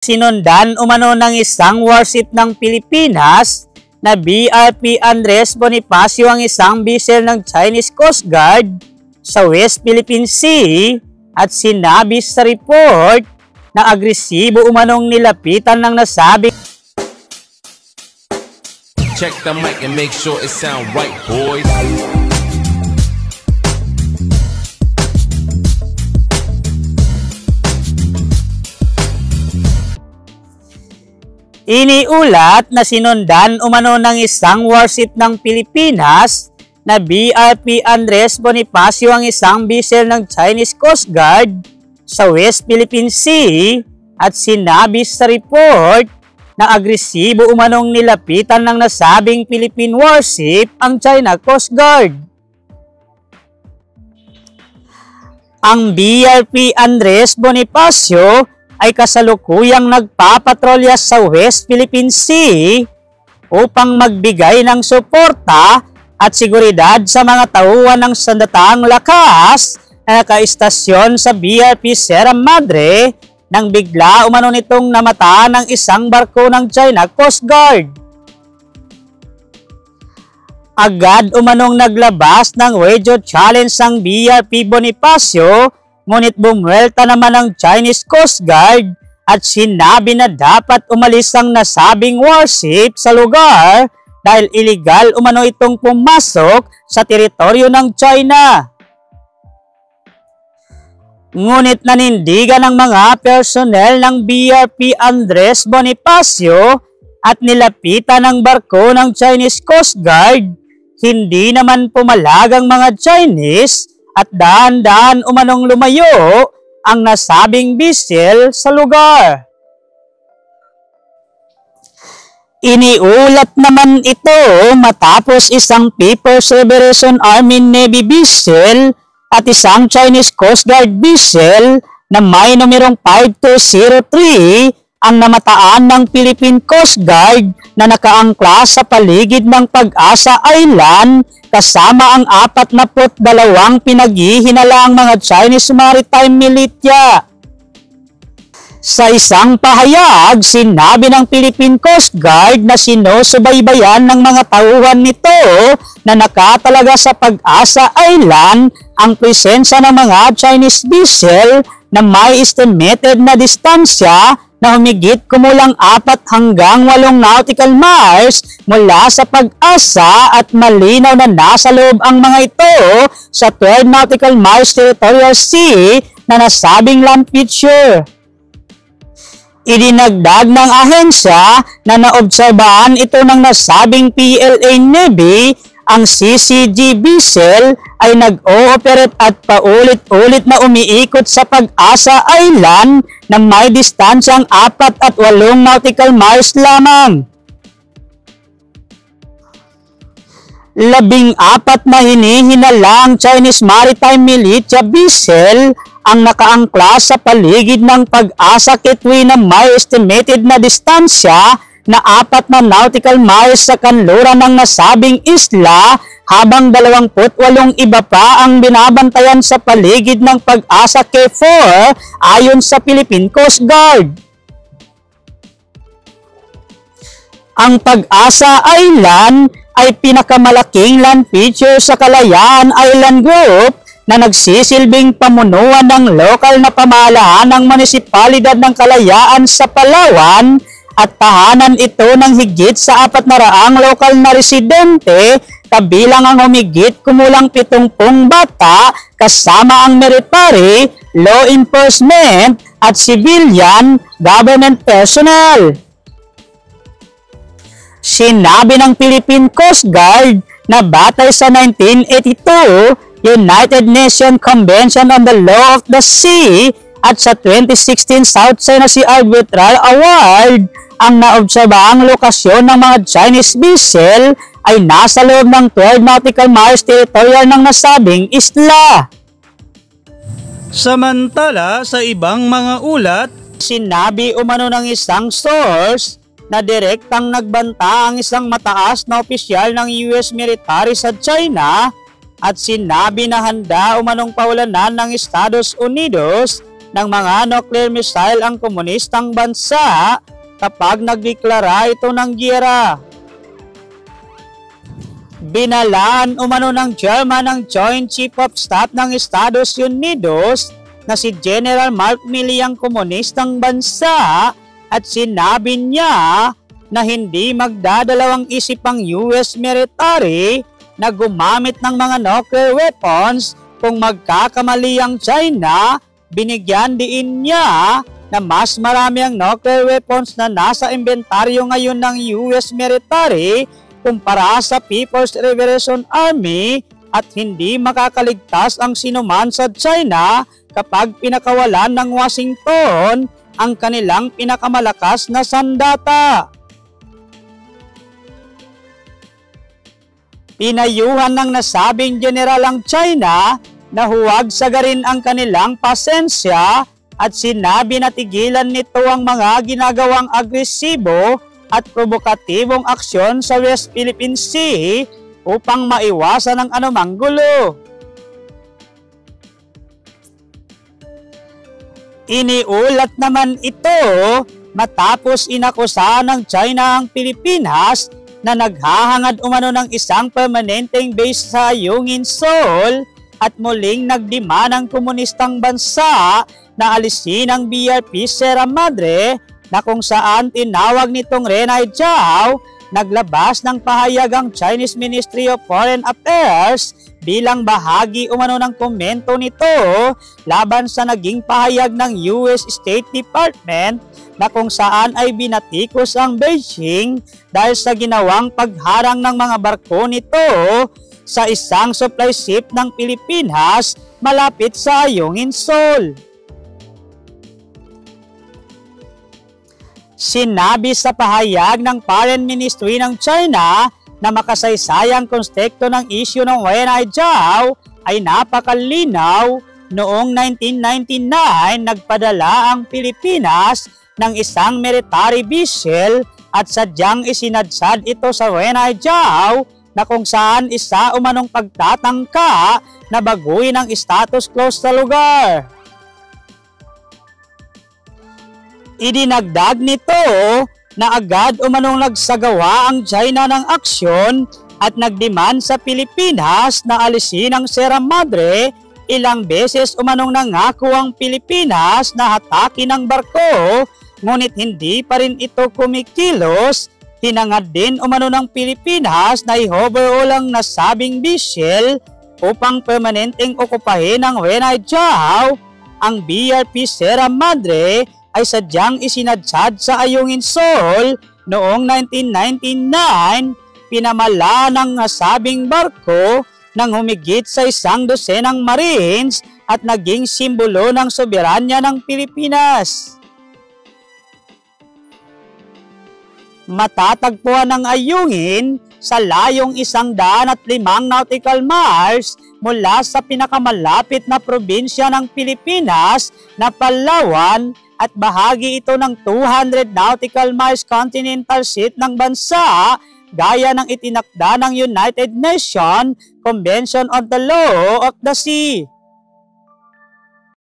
Sinundan umano ng isang warship ng Pilipinas na BRP Andres Bonifacio ang isang vessel ng Chinese Coast Guard sa West Philippine Sea at sinabi sa report na agresibo umanong nilapitan ng nasabing Check the mic and make sure it sound right, boys. Iniulat na sinundan umano ng isang warship ng Pilipinas na BRP Andres Bonifacio ang isang vessel ng Chinese Coast Guard sa West Philippine Sea at sinabi sa report na agresibo umanong nilapitan ng nasabing Philippine warship ang China Coast Guard. Ang BRP Andres Bonifacio ay kasalukuyang nagpapatrolya sa West Philippine Sea upang magbigay ng suporta at seguridad sa mga tauhan ng sandataang lakas na nakaistasyon sa BRP Sierra Madre nang bigla umano nitong namataan ng isang barko ng China Coast Guard. Agad umanong naglabas ng radio challenge ang BRP Bonifacio, ngunit bumuelta naman ang Chinese Coast Guard at sinabi na dapat umalis ang nasabing warship sa lugar dahil illegal umano itong pumasok sa teritoryo ng China. Ngunit nanindigan ng mga personnel ng BRP Andres Bonifacio at nilapitan ang barko ng Chinese Coast Guard, hindi naman pumalag ang mga Chinese at dahan-dahan umanong lumayo ang nasabing vessel sa lugar. Iniulat naman ito matapos isang People's Liberation Army Navy vessel at isang Chinese Coast Guard vessel na may numerong 5203 ang namataan ng Philippine Coast Guard na nakaangkla sa paligid ng Pag-asa Island kasama ang 42 pinaghihinalaang mga Chinese Maritime Militia. Sa isang pahayag, sinabi ng Philippine Coast Guard na sinusubaybayan ng mga tauhan nito na nakatalaga sa Pag-asa Island ang presensya ng mga Chinese vessel na may estimated na distansya na humigit kumulang 4 hanggang 8 nautical miles mula sa Pag-asa at malinaw na nasa loob ang mga ito sa 12 nautical miles territorial sea na nasabing land feature. Idinagdag ng ahensya na naobserbahan ito ng nasabing PLA Navy, ang CCG vessel ay nag-ooperate at paulit-ulit na umiikot sa Pag-asa Island na may distansyang 4 at 8 nautical miles lamang. 14 na hinihinalang Chinese Maritime Militia vessel ang nakaangkla sa paligid ng Pag-asa Kitwe na may estimated na distansya na 4 na nautical miles sa kanluran ng nasabing isla, habang 28 iba pa ang binabantayan sa paligid ng Pag-asa K4 ayon sa Philippine Coast Guard. Ang Pag-asa Island ay pinakamalaking land feature sa Kalayaan Island Group na nagsisilbing pamunuan ng lokal na pamahalaan ng munisipalidad ng Kalayaan sa Palawan at tahanan ito ng higit sa 400 lokal na residente kabilang ang humigit kumulang 70 bata kasama ang military, law enforcement at civilian government personnel. Sinabi ng Philippine Coast Guard na batay sa 1982 United Nations Convention on the Law of the Sea at sa 2016 South China Sea Arbitral Award, ang naobserbahang lokasyon ng mga Chinese vessel ay nasa loob ng 12 nautical miles territorial ng nasabing isla. Samantala, sa ibang mga ulat, sinabi umano ng isang source na direktang nagbanta ang isang mataas na opisyal ng US military sa China at sinabi na handa umanong paulanan ng Estados Unidos ng mga nuclear missile ang komunistang bansa kapag nagdeklara ito ng giyera. Binalaan umano ng German ang Joint Chief of Staff ng Estados Unidos na si General Mark Milley ang komunistang bansa at sinabi niya na hindi magdadalawang isip ang US military na gumamit ng mga nuclear weapons kung magkakamali ang China. Binigyan din niya na mas marami ang nuclear weapons na nasa inventaryo ngayon ng US military kumpara sa People's Liberation Army at hindi makakaligtas ang sinuman sa China kapag pinakawalan ng Washington ang kanilang pinakamalakas na sandata. Pinayuhan ng nasabing general ang China na huwag sagarin ang kanilang pasensya at sinabi na tigilan nito ang mga ginagawang agresibo at provokatibong aksyon sa West Philippine Sea upang maiwasan ang anumang gulo. Iniulat naman ito matapos inakusahan ng China ang Pilipinas na naghahangad umano ng isang permanenteng base sa Ayungin, Seoul at muling nagdima ng komunistang bansa na alisin ang BRP Sierra Madre na kung saan tinawag nitong Renai Zhao. Naglabas ng pahayag ang Chinese Ministry of Foreign Affairs bilang bahagi umano ng komento nito laban sa naging pahayag ng US State Department na kung saan ay binatikos ang Beijing dahil sa ginawang pagharang ng mga barko nito sa isang supply ship ng Pilipinas malapit sa Ayungin, Seoul. Sinabi sa pahayag ng Foreign Ministry ng China na makasaysayang konteksto ng isyu ng Renai Zhao ay napakalinaw. Noong 1999, nagpadala ang Pilipinas ng isang military vessel at sadyang isinadsad ito sa Renai Zhao na kung saan isa umanong pagtatangka na baguhin ang status quo sa lugar. Idinagdag nito na agad umanong nagsagawa ang China ng aksyon at nagdemand sa Pilipinas na alisin ang Sierra Madre. Ilang beses umanong nangako ang Pilipinas na hatakin ang barko, ngunit hindi pa rin ito kumikilos. Hinangad din umano ng Pilipinas na i-overhaul ang nasabing vessel upang permanenteng okupahin ng Renai Zhao. Ang BRP Sierra Madre ay sadyang isinadsad sa Ayungin, Seoul noong 1999. Pinamala ng nasabing barko ng humigit sa 100 Marines at naging simbolo ng soberanya ng Pilipinas. Matatagpuan ng Ayungin sa layong 105 nautical miles mula sa pinakamalapit na probinsya ng Pilipinas na Palawan at bahagi ito ng 200 nautical miles continental sheet ng bansa gaya ng itinakda ng United Nations Convention on the Law of the Sea.